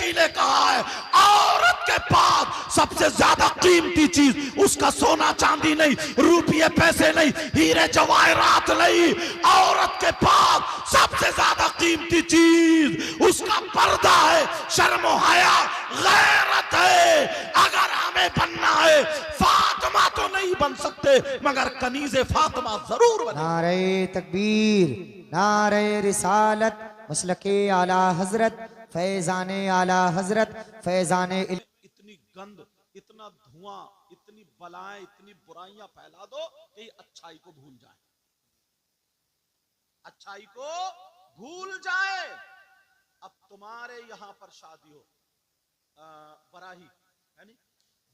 नबी ने कहा है औरत के पास सबसे ज्यादा कीमती चीज उसका सोना चांदी नहीं, रुपये पैसे नहीं, हीरे जवाहरात नहीं, औरत के पास सबसे ज्यादा कीमती चीज उसका पर्दा है, शर्म हया गैरत है। अगर हमें बनना है फातिमा तो नहीं बन सकते मगर कनीज़े फातिमा जरूर बने। नारे तकबीर, नारे रिसालत, मसलके आला हजरत, फैजाने आला हजरत, फैजाने इतनी गंद, इतना धुआं, इतनी बलाएं, इतनी बुराइयां फैला दो कि अच्छाई को भूल जाए, अच्छाई को भूल जाए। अब तुम्हारे यहां पर शादी हो, बराही है नहीं,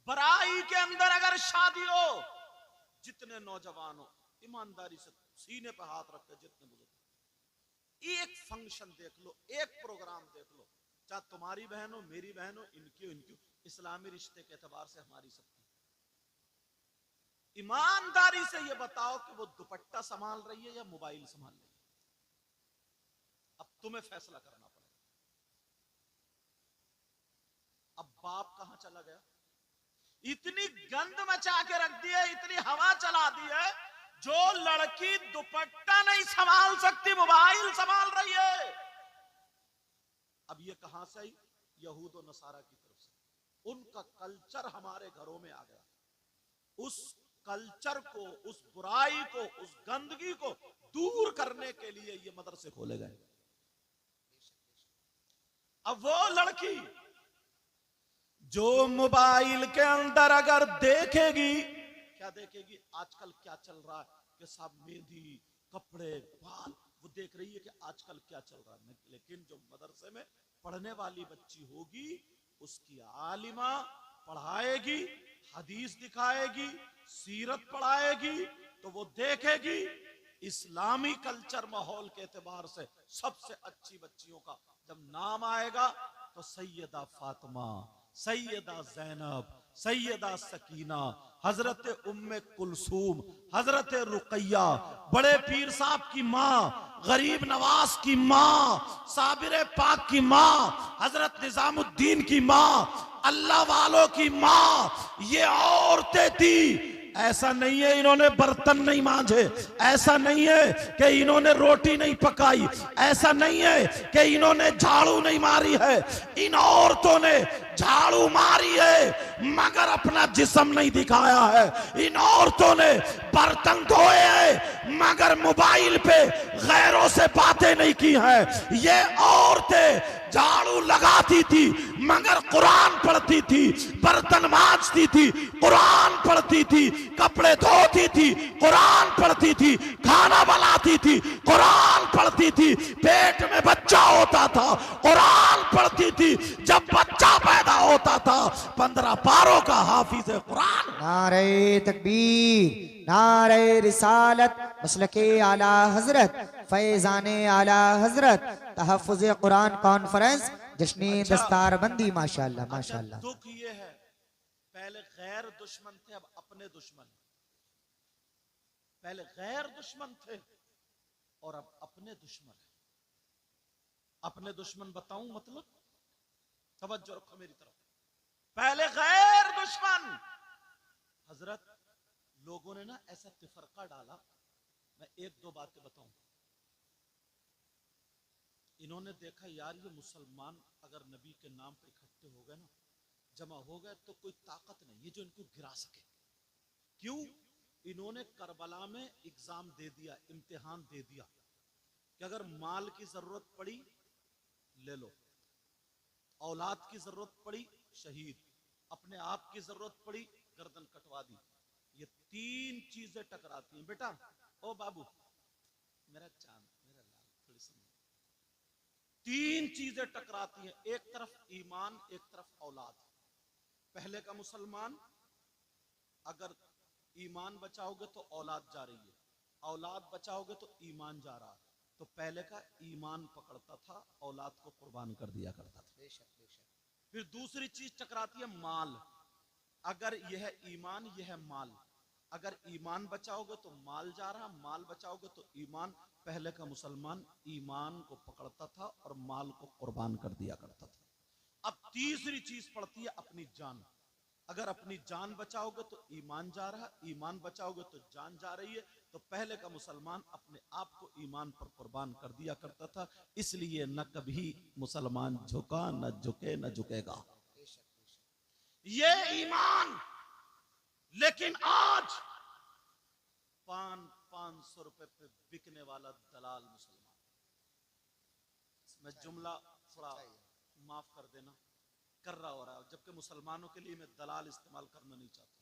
बराही के अंदर अगर शादी हो, जितने नौजवान हो ईमानदारी से सीने पर हाथ रख के जितने बुजुर्ग, एक फंक्शन देख लो, एक प्रोग्राम देख लो, चाहे तुम्हारी बहन हो, मेरी बहन हो, इनकी इनकी, इस्लामी रिश्ते के एतबार से हमारी सबकी, ईमानदारी से ये बताओ कि वो दुपट्टा संभाल रही है या मोबाइल संभाल रही है। अब तुम्हें फैसला करना पड़ेगा। अब बाप कहां चला गया? इतनी गंद मचा के रख दी है, इतनी हवा चला दी है, जो लड़की दुपट्टा नहीं संभाल सकती मोबाइल संभाल रही है। अब ये कहां से आई? यहूद और नसारा की तरफ से। उनका कल्चर हमारे घरों में आ गया। उस कल्चर को, उस बुराई को, उस गंदगी को दूर करने के लिए ये मदरसे खोले गए। अब वो लड़की जो मोबाइल के अंदर अगर देखेगी, क्या देखेगी? आजकल क्या चल रहा है कि सब मेहंदी, कपड़े, बाल, वो देख रही है कि आजकल क्या चल रहा है। लेकिन जो मदरसे में पढ़ने वाली बच्ची होगी, उसकी आलिमा पढ़ाएगी, हदीस दिखाएगी, सीरत पढ़ाएगी, तो वो देखेगी इस्लामी कल्चर माहौल के एतबार से सबसे अच्छी बच्चियों का जब नाम आएगा तो सैयदा फातिमा, सैयदा जैनब, सैयदा सकीना, हजरत उम्मे कुलसूम, हजरत रुकैया, बड़े पीर साहब की माँ, गरीब नवाज की माँ, साबिर पाक की माँ, हजरत निजामुद्दीन की माँ, अल्लाह वालों की माँ, ये औरतें थी। ऐसा नहीं है इन्होंने बर्तन नहीं मांजे, ऐसा नहीं है कि इन्होंने रोटी नहीं पकाई, ऐसा नहीं है कि इन्होंने झाड़ू नहीं मारी है। इन औरतों ने झाड़ू मारी है मगर अपना जिस्म नहीं दिखाया है। इन औरतों ने बर्तन धोए हैं मगर मोबाइल पे गैरों से बातें नहीं की हैं। ये औरतें झाड़ू लगाती थी मगर कुरान पढ़ती थी, बर्तन मांजती थी, कुरान पढ़ती थी, कपड़े धोती थी, कुरान पढ़ती थी, खाना बनाती थी, कुरान पढ़ती थी, पेट में बच्चा होता था, कुरान पढ़ती थी, जब बच्चा पैदा होता था 15 पारों का हाफिज कुरान। नारे तकबीर, नारे रिसालत, मसलके आला हजरत, फैजाने आला हजरत, तहफ़्फ़ुज़ कुरान कॉन्फ्रेंस, जश्न दस्तारबंदी। माशाअल्लाह माशाअल्लाह। दुख ये है, पहले गैर दुश्मन थे, अब अपने दुश्मन। पहले गैर दुश्मन थे और अब अपने दुश्मन है। अपने दुश्मन बताऊं मतलब? तवज्जो रखो मेरी तरफ। पहले गैर दुश्मन। हजरत लोगों ने ना ऐसा तिफरका डाला, मैं एक दो बातें बताऊं। इन्होंने देखा यार ये मुसलमान अगर नबी के नाम पे इकट्ठे हो गए ना, जमा हो गए, तो कोई ताकत नहीं है जो इनको गिरा सके। क्यों? इन्होंने करबला में एग्जाम दे दिया, इम्तिहान दे दिया कि अगर माल की जरूरत पड़ी ले लो, औलाद की जरूरत पड़ी शहीद, अपने आप की जरूरत पड़ी गर्दन कटवा दी। ये तीन चीजें टकराती हैं। बेटा ओ बाबू मेरा चांद, मेरा लाल, थोड़ी सुनो। तीन चीजें टकराती हैं, एक तरफ ईमान, एक तरफ औलाद। पहले का मुसलमान अगर ईमान बचाओगे तो औलाद जा रही है, औलाद बचाओगे तो ईमान जा रहा है। तो पहले का ईमान पकड़ता था, औलाद को कुर्बान कर दिया करता था। बेशक बेशक। फिर दूसरी चीज टकराती है माल। अगर यह ईमान, यह माल। अगर ईमान बचाओगे तो माल जा रहा, माल बचाओगे तो ईमान। पहले का मुसलमान ईमान को पकड़ता था और माल को कुर्बान कर दिया करता था। अब तीसरी चीज पड़ती है अपनी जान। अगर अपनी जान बचाओगे तो ईमान जा रहा, ईमान बचाओगे तो जान जा रही है। तो पहले का मुसलमान अपने आप को ईमान पर कुर्बान कर दिया करता था, इसलिए न कभी मुसलमान झुका, न झुके, न झुकेगा। ये ईमान। लेकिन आज 500 रुपए पे बिकने वाला दलाल मुसलमान। मैं जुमला थोड़ा माफ कर देना, कर रहा हो रहा है, जबकि मुसलमानों के लिए मैं दलाल इस्तेमाल करना नहीं चाहता।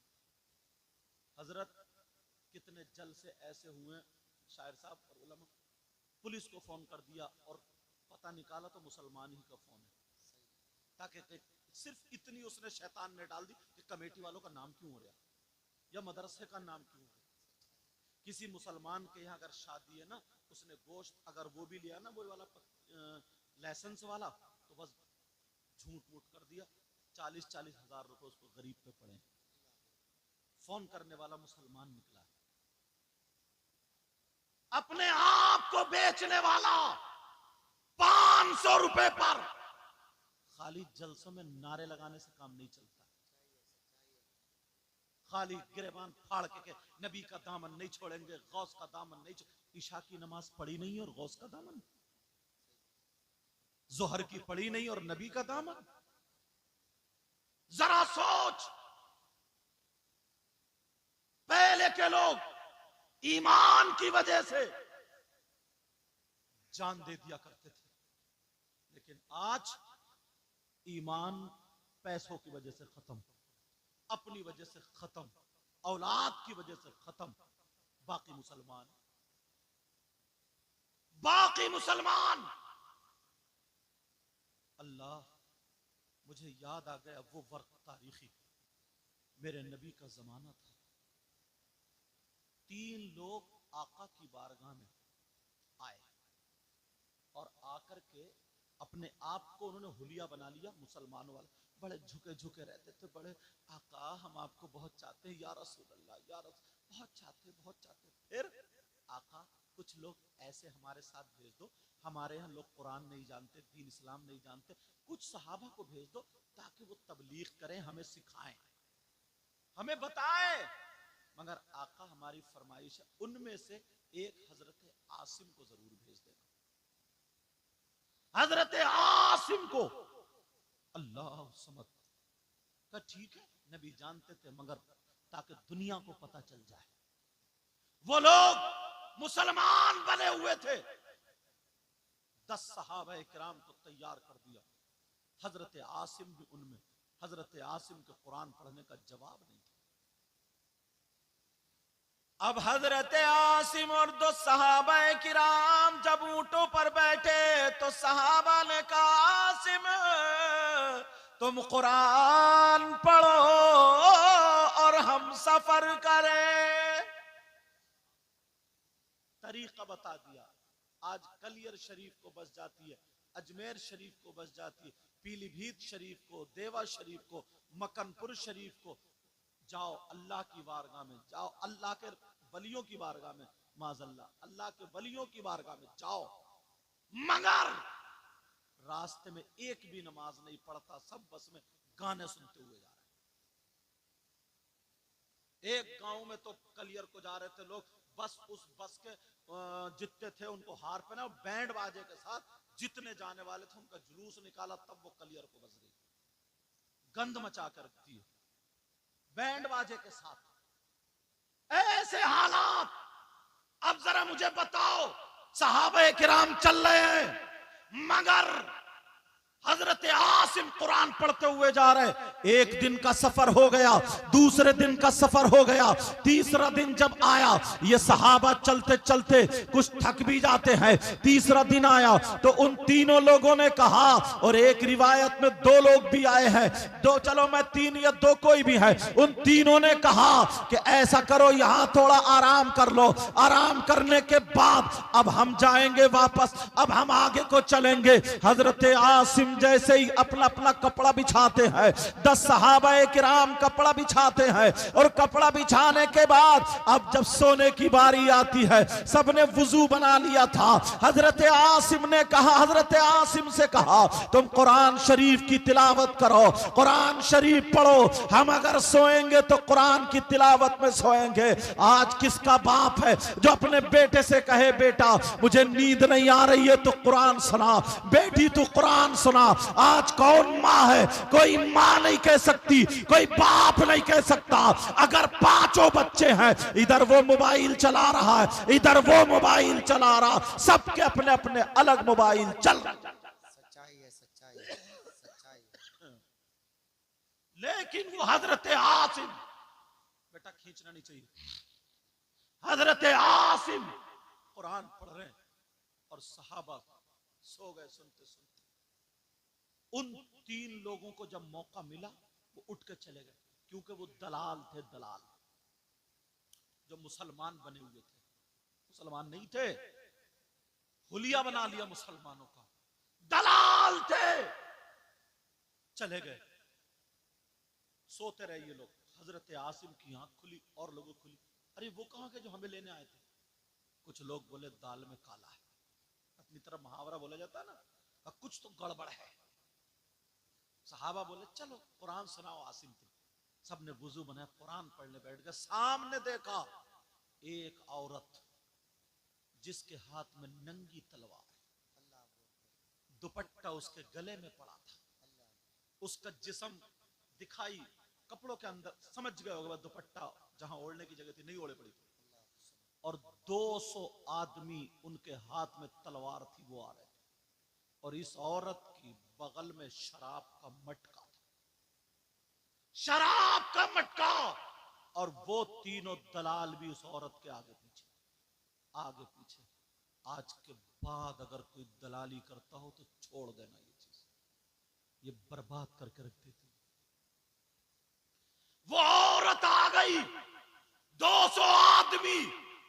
हजरत कितने जल से ऐसे हुए शायर साहब और उलमा, पुलिस को फोन कर दिया और पता निकाला तो मुसलमान ही का फोन है, ताकि सिर्फ इतनी उसने शैतान ने डाल दी कि कमेटी वालों का नाम क्यों हो रहा या मदरसे का नाम क्यों हो रहा। किसी मुसलमान के यहाँ अगर शादी है ना, उसने गोश्त अगर वो भी लिया ना, वो वाला लाइसेंस वाला, तो बस झूठ मूठ कर दिया, 40-40 हजार रुपए उसको गरीब पे पड़े। फोन करने वाला मुसलमान निकला। अपने आप को बेचने वाला 500 रुपए पर। खाली जलसों में नारे लगाने से काम नहीं चलता। खाली गिरेबान फाड़ के नबी का दामन नहीं छोड़ेंगे, गौस का दामन नहीं छोड़ेंगे। ईशा की नमाज पढ़ी नहीं और गौस का दामन, जोहर की पढ़ी नहीं और नबी का दामन। जरा सोच, पहले के लोग ईमान की वजह से जान दे दिया करते थे, लेकिन आज ईमान पैसों की वजह से खत्म, अपनी वजह से खत्म, औलाद की वजह से खत्म। बाकी मुसलमान अल्लाह, मुझे याद आ गया वो वक्त तारीखी। मेरे नबी का जमाना था, 3 लोग आका की बारगाह में आए और आकर के अपने आप को उन्होंने हुलिया बना लिया मुसलमानों वाला। बड़े झुके झुके रहते थे, बड़े आका हम आपको बहुत चाहते हैं, या रसूल अल्लाह, या रसूल, बहुत चाहते। फिर आका कुछ लोग ऐसे हमारे साथ भेज दो, हमारे यहाँ लोग कुरान नहीं जानते, दीन इस्लाम नहीं जानते, कुछ सहाबा को भेज दो ताकि वो तबलीग करें, हमें सिखाएं, हमें बताएं। मगर आका हमारी फरमाइश है, उनमें से एक हजरत आसिम को जरूर भेज देना। हजरत आसिम को अल्लाह समझ का, ठीक है, नबी जानते थे, मगर ताकि दुनिया को पता चल जाए। वो लोग मुसलमान बने हुए थे, 10 सहाबा किराम को तैयार कर दिया। हजरत आसिम भी उनमें। हजरत आसिम के कुरान पढ़ने का जवाब नहीं था। अब हजरत आसिम और 2 सहाबा किराम जब ऊंटों पर बैठे तो सहाबा ने कहा, आसिम तुम कुरान पढ़ो और हम सफर करें। तरीका बता दिया। आज कलियर शरीफ को बस जाती है, अजमेर शरीफ को बस जाती है, पीलीभीत शरीफ को, देवा शरीफ को, मक्कनपुर शरीफ को। जाओ अल्लाह की बारगाह में, जाओ अल्लाह के वलियों की बारगाह में, माज़अल्लाह अल्लाह के वलियों की बारगाह में जाओ, मगर रास्ते में एक भी नमाज नहीं पढ़ता, सब बस में गाने सुनते हुए जा रहे हैं। एक गांव में तो कलियर को जा रहे थे लोग, बस उस बस के जितने थे उनको हार पहना, बैंड बाजे के साथ जितने जाने वाले थे उनका जुलूस निकाला, तब वो कलियर को बस गई, गंद मचा कर रखती है बैंड बाजे के साथ। ऐसे हालात। अब जरा मुझे बताओ, सहाबा किराम चल रहे हैं, मगर हजरत आसिम कुरान पढ़ते हुए जा रहे। एक दिन का सफर हो गया, दूसरे दिन का सफर हो गया, तीसरा दिन जब आया, ये सहाबा चलते चलते कुछ थक भी जाते हैं। तीसरा दिन आया तो उन तीनों लोगों ने कहा, और एक रिवायत में 2 लोग भी आए हैं, 2 चलो मैं 3 या 2 कोई भी है, उन तीनों ने कहा कि ऐसा करो, यहां थोड़ा आराम कर लो, आराम करने के बाद अब हम जाएंगे वापस, अब हम आगे को चलेंगे। हजरत आसिम जैसे ही अपना अपना अपना कपड़ा बिछाते हैं। 10 सहाबाए किराम कपड़ा बिछाते हैं और कपड़ा बिछाने के बाद अब जब सोने की बारी आती है, सबने वुजू बना लिया था। हजरत आसिम ने कहा, हजरत आसिम से कहा तुम कुरान शरीफ की तिलावत करो, कुरान शरीफ पढ़ो, हम अगर सोएंगे तो कुरान की तिलावत में सोएंगे। आज किसका बाप है जो अपने बेटे से कहे बेटा मुझे नींद नहीं आ रही है तो कुरान सुना, बेटी तू कुरान सुना। आज कौन माँ है? कोई माँ नहीं कह सकती, कोई बाप नहीं कह सकता। अगर 5 बच्चे हैं, इधर वो मोबाइल चला रहा है, इधर वो मोबाइल चला रहा, सबके अपने अपने अलग मोबाइल चल रहा। सच्चाई है, सच्चाई है, सच्चाई है। लेकिन वो हजरत आसिम, बेटा खींचना नहीं चाहिए, हजरत आसिम कुरान पढ़ रहे हैं और सहाबा सो गए सुनते सुनते। उन 3 लोगों को जब मौका मिला वो उठ के चले गए, क्योंकि वो दलाल थे, दलाल जो मुसलमान बने हुए थे, मुसलमान नहीं थे, हुलिया बना लिया मुसलमानों का, दलाल थे, चले गए। सोते रहे ये लोग। हजरत आसिम की आंख खुली और लोगों खुली, अरे वो कहां के जो हमें लेने आए थे? कुछ लोग बोले दाल में काला है, अपनी तरफ मुहावरा बोला जाता है ना, कुछ तो गड़बड़ है। सहाबा बोले चलो कुरान सुनाओ आसिम तुम। सबने वुजू बनाया, कुरान पढ़ने बैठ गए। सामने देखा एक औरत जिसके हाथ में नंगी तलवार, दुपट्टा उसके गले में पड़ा था, उसका जिस्म दिखाई कपड़ों के अंदर, समझ गए होगा दुपट्टा जहां ओढ़ने की जगह थी नहीं ओढ़े पड़ी थी, और 200 आदमी उनके हाथ में तलवार थी, वो आ रहे थे। और इस औरत की बगल में शराब का मटका था, शराब का मटका, और वो तीनों दलाल भी उस औरत के आगे पीछे, आगे पीछे। आज के बाद अगर कोई दलाली करता हो तो छोड़ देना, ये चीज ये बर्बाद करके रख देती। वो औरत आ गई, 200 आदमी,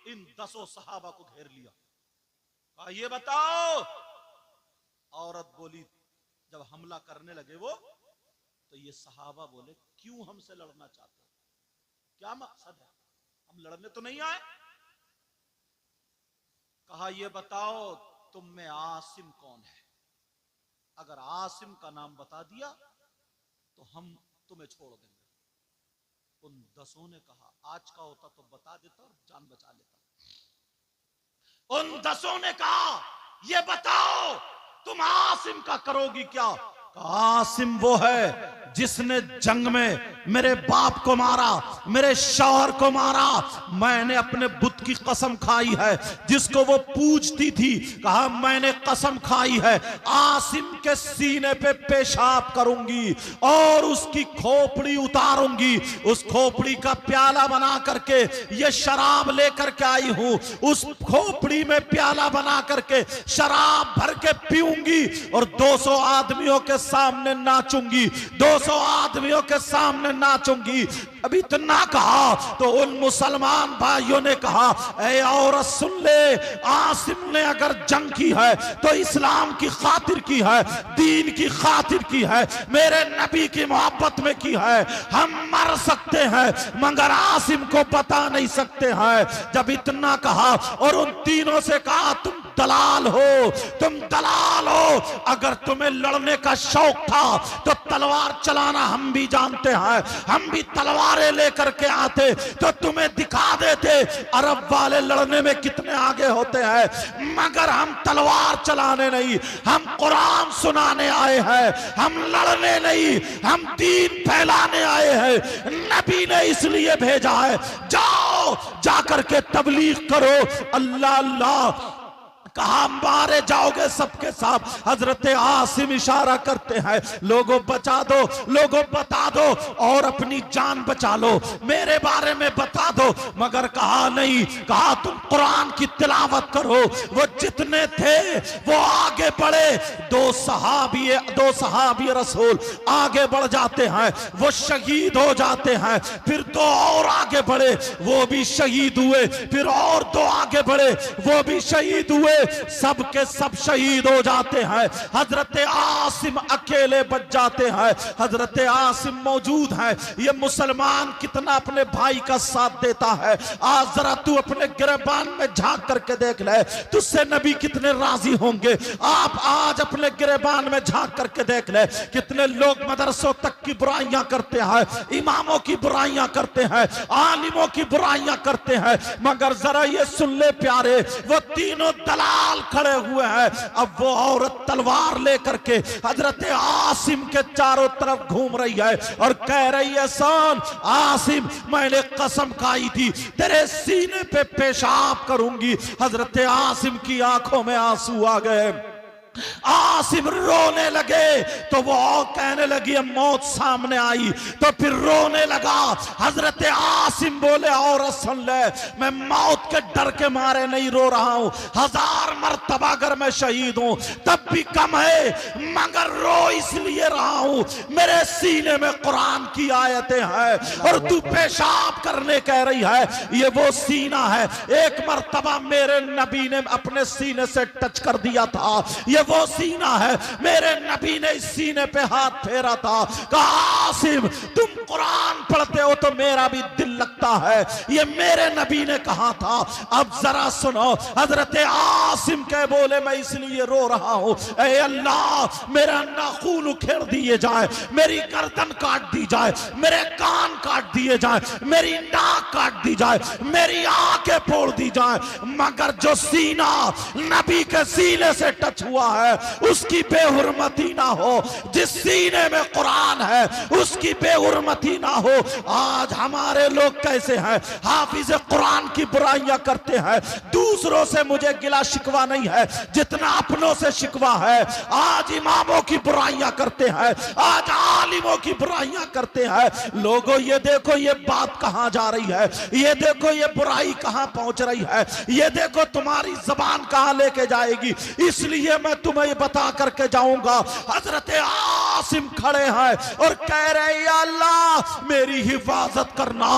इन 10 सहाबा को घेर लिया। कहा ये बताओ, औरत बोली जब हमला करने लगे वो, तो ये सहाबा बोले क्यों हमसे लड़ना चाहते हो, क्या मकसद है, हम लड़ने तो नहीं आए। कहा ये बताओ तुम में आसिम कौन है? अगर आसिम का नाम बता दिया तो हम तुम्हें छोड़ देंगे। उन 10 ने कहा आज का होता तो बता देता और जान बचा लेता। उन 10 ने कहा ये बताओ तुम आसिम का करोगी क्या? आसिम वो है जिसने जंग में मेरे बाप को मारा, मेरे शौहर को मारा, मैंने अपने बुत की कसम खाई है, जिसको वो पूजती थी, कहा मैंने कसम खाई है आसिम के सीने पे पेशाब करूंगी और उसकी खोपड़ी उतारूंगी, उस खोपड़ी का प्याला बना करके ये शराब लेकर के आई हूं, उस खोपड़ी में प्याला बना करके शराब भर के पीऊंगी और 200 आदमियों के सामने नाचूंगी, 200 आदमियों के सामने नाचूंगी। अभी इतना कहा तो उन मुसलमान भाइयों ने कहा ऐ औरत सुन ले, आसिम ने अगर जंग की है तो इस्लाम की खातिर की है, दीन की खातिर की है, मेरे नबी की मोहब्बत में की है। हम मर सकते हैं मगर आसिम को बता नहीं सकते हैं। जब इतना कहा और उन तीनों से कहा तुम दलाल हो, तुम दलाल हो, अगर तुम्हें लड़ने का शौक था तो तलवार चलाना हम भी जानते हैं, हम भी तलवारें लेकर के आते तो तुम्हें दिखा देते अरब वाले लड़ने में कितने आगे होते हैं, मगर हम तलवार चलाने नहीं, हम कुरान सुनाने आए हैं, हम लड़ने नहीं, हम दीन फैलाने आए हैं। नबी ने इसलिए भेजा है जाओ जाकर के तबलीग करो। अल्लाह अल्लाह कहा मारे जाओगे सबके साथ। हजरत आसिम इशारा करते हैं लोगों बचा दो, लोगों बता दो और अपनी जान बचा लो, मेरे बारे में बता दो। मगर कहा नहीं, कहा तुम कुरान की तिलावत करो। वो जितने थे वो आगे बढ़े, दो सहाबी रसूल आगे बढ़ जाते हैं, वो शहीद हो जाते हैं, फिर 2 और आगे बढ़े वो भी शहीद हुए, फिर और 2 आगे बढ़े वो भी शहीद हुए। सबके सब शहीद हो जाते हैं। हजरत आसिम अकेले बच जाते हैं। हजरत आसिम मौजूद है। ये मुसलमान कितना अपने भाई का साथ देता है। आज जरा तू अपने गिरबान में झांक करके देख ले, तुझसे नबी कितने राजी होंगे। आप आज अपने गिरबान में झांक करके देख ले, कितने लोग मदरसों तक की बुराइयां करते हैं, इमामों की बुराइयां करते हैं, आलिमों की बुराइयां करते हैं, मगर जरा ये सुन ले प्यारे, वो तीनों दलाल खड़े हुए हैं। अब वो औरत तलवार लेकर के हजरत आसिम के चारों तरफ घूम रही है और कह रही है, सुन आसिम, मैंने कसम खाई थी तेरे सीने पे पेशाब करूंगी। हजरत आसिम की आंखों में आंसू आ गए। आसिम रोने लगे तो वो कहने लगी, मौत सामने आई तो फिर रोने लगा। हजरत आसिम बोले, और सुन ले, मैं मौत के डर के मारे नहीं रो रहा हूं, 1000 मर्तबा अगर मैं शहीद हूं तब भी कम है, मगर रो इसलिए रहा हूं मेरे सीने में कुरान की आयतें हैं और तू पेशाब करने कह रही है। ये वो सीना है, एक मर्तबा मेरे नबी ने अपने सीने से टच कर दिया था। ये वो सीना है, मेरे नबी ने इस सीने पे हाथ फेरा था, कहा आसिम तुम कुरान पढ़ते हो तो मेरा भी दिल लगता है। ये मेरे नबी ने कहा था। अब जरा सुनो, हजरत आसिम के बोले, मैं इसलिए रो रहा हूं, ऐ अल्लाह मेरा नाखून उखेड़ दिए जाए, मेरी गर्दन काट दी जाए, मेरे कान काट दिए जाए, मेरी नाक काट दी जाए, मेरी आंखें फोड़ दी जाए, मगर जो सीना नबी के सीने से टच हुआ है उसकी बेहुरमती ना हो। जिस सीने में कुरान है उसकी बेहुरमती ना हो। आज हमारे लोग कैसे हैं, हाफिज कुरान की बुराइयां करते हैं। दूसरों से मुझे गिला शिकवा नहीं है जितना अपनों से शिकवा है। आज इमामों की बुराइयां करते हैं, आज आलिमों की बुराइयां करते हैं। लोगों ये देखो ये बात कहां जा रही है, ये देखो ये बुराई कहां पहुंच रही है, ये देखो तुम्हारी जबान कहां लेके जाएगी। इसलिए मैं तुम्हें बता करके जाऊंगा। हजरत आसिम खड़े हैं और कह रहे, या अल्लाह मेरी हिफाजत करना,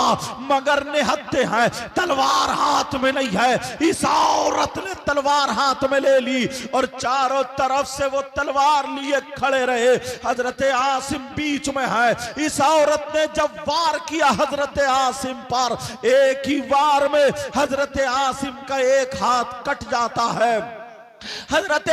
मगर निहत्ते हैं, तलवार हाथ में नहीं है। इस औरत ने तलवार हाथ में ले ली और चारों तरफ से वो तलवार लिए खड़े रहे। हजरत आसिम बीच में है। इस औरत ने जब वार किया हजरत आसिम पर, एक ही वार में हजरत आसिम का एक हाथ कट जाता है। हजरत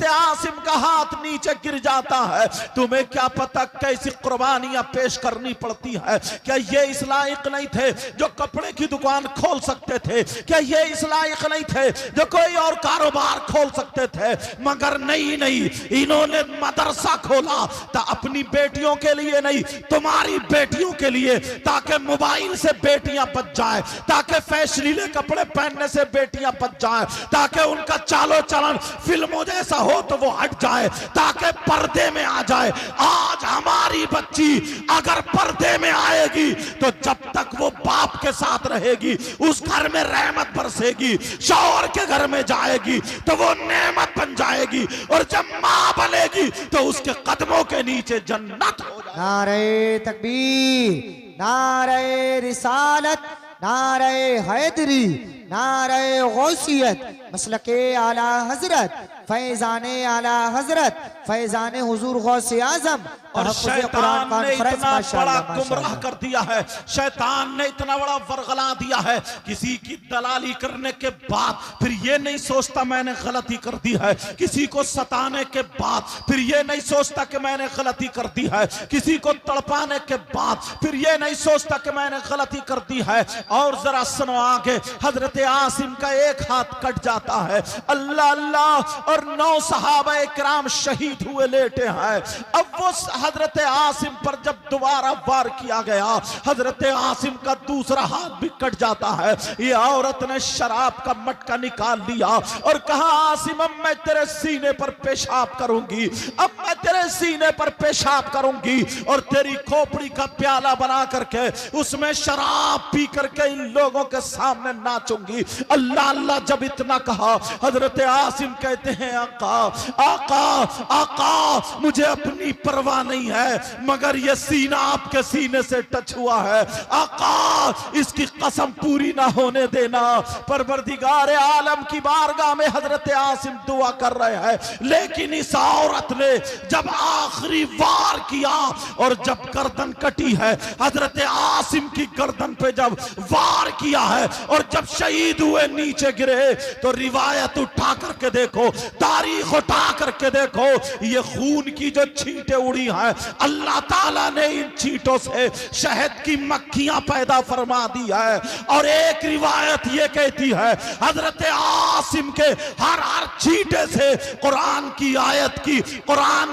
आसिम का हाथ नीचे गिर जाता है। तुम्हें क्या पता कैसी कुर्बानियां पेश करनी पड़ती है। क्या ये इस लायक नहीं थे जो कपड़े की दुकान खोल सकते थे? क्या ये इस लायक नहीं थे जो कोई और कारोबार खोल सकते थे? मगर नहीं, इन्होंने मदरसा खोला था अपनी बेटियों के लिए नहीं, तुम्हारी बेटियों के लिए, ताकि मोबाइल से बेटियां बच जाए, ताकि फैशनीले कपड़े पहनने से बेटियां बच जाए, ताकि उनका चालो चलन फिल्मों जैसा हो तो वो हट जाए, ताकि पर्दे में आ जाए। आज हमारी बच्ची अगर पर्दे में आएगी तो जब तक वो बाप के साथ रहेगी उस घर में रहमत बरसेगी, शौहर के घर में जाएगी तो वो नेमत बन जाएगी, और जब मां बनेगी तो उसके कदमों के नीचे जन्नत हो जाएगी। नारे तकबीर, नारे रिसालत, नारे हैदरी, नारे गौसियत, मसलके आला हजरत, फैजाने आला हजरत, फैजाने हुजूर गौसे आजम। और शैतान ने इतना बड़ा गुमराह कर दिया है, शैतान ने इतना बड़ा वर्गला दिया है। किसी की दलाली करने के बाद फिर ये नहीं सोचता मैंने गलती कर दी है, किसी को सताने के बाद फिर ये नहीं सोचता कि मैंने गलती कर दी है, किसी को तड़पाने के बाद फिर ये नहीं सोचता कि मैंने गलती कर दी है। और जरा सुनो आगे, हजरत आसिम का एक हाथ कट जाता है। अल्लाह अल्लाह, और 9 सहाबा किराम शहीद हुए लेटे हैं। अब वो हजरत आसिम पर जब दोबारा वार किया गया, हजरत आसिम का दूसरा हाथ भी कट जाता है। ये औरत ने शराब का मटका निकाल लिया और कहा, आसिम अब मैं तेरे सीने पर पेशाब करूंगी, अब मैं तेरे सीने पर पेशाब करूंगी और तेरी खोपड़ी का प्याला बना करके उसमें शराब पी करके इन लोगों के सामने नाचूंगी। अल्लाह अल्लाह जब इतना कहा, हजरत आसिम कहते हैं, हैं आका आका आका, मुझे अपनी परवाह नहीं है मगर ये सीना आपके सीने से टच हुआ है आका, इसकी कसम पूरी ना होने देना। परवरदिगार आलम की बारगाह में हजरत आसिम दुआ कर रहे हैं, लेकिन इस औरत ने जब आखिरी वार किया और जब गर्दन कटी है, हजरत आसिम की गर्दन पे जब वार किया है और जब शहीद हुए नीचे गिरे, तो रिवायत उठा करके देखो, तारीख उठा करके देखो, ये खून की जो छींटे उड़ी हैं, अल्लाह ताला ने इन छींटों से शहद की मक्खियां पैदा फरमा दी है। और एक रिवायत ये कहती है हजरत आसिम के हर हर छींटे से कुरान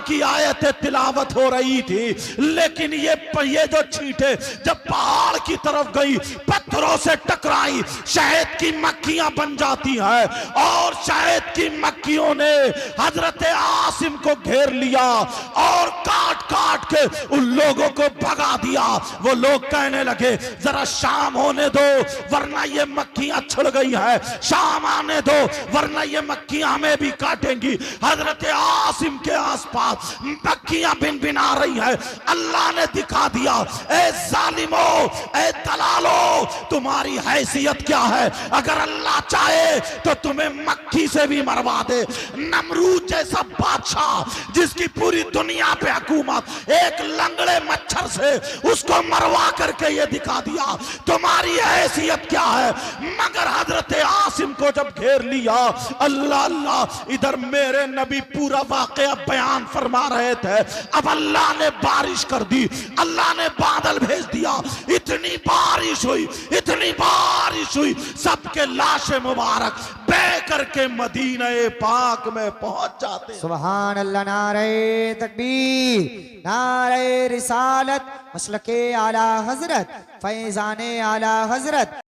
की आयत तिलावत हो रही थी। लेकिन ये जो छींटे जब पहाड़ की तरफ गई, पत्थरों से टकराई, शहद की मक्खियां बन जाती हैं और शहद की मक्खियों ने हजरत आसिम को घेर लिया और काट काट के उन लोगों को भगा दिया। वो लोग कहने लगे जरा शाम होने दो वरना ये मक्खियां छिड़ गई है, शाम आने दो वरना ये मक्खियां हमें भी काटेंगी। हजरत आसिम के आसपास मक्खियां भिन भिन आ रही है। अल्लाह ने दिखा दिया, ए जालिमो, ए दलालो, तुम्हारी हैसियत क्या है? अगर अल्लाह चाहे तो तुम्हें मक्खी से भी मरवा दे। नमरूद जैसा बादशाह जिसकी पूरी दुनिया पे हुकूमत, एक लंगड़े मच्छर से उसको मरवा करके ये दिखा दिया तुम्हारी हैसियत क्या है। मगर हजरत आसिम को जब घेर लिया, अल्लाह अल्लाह, इधर मेरे नबी पूरा वाकया बयान फरमा रहे थे, अब अल्लाह ने बारिश कर दी, अल्लाह ने बादल भेज दिया, इतनी बारिश हुई, सबके लाशें मुबारक बह करके मदीने पाक में पहुंच जाते। सुभान अल्लाह, नारे तकबीर, नारे रिसालत, मसलके आला हजरत, फैजाने आला हजरत।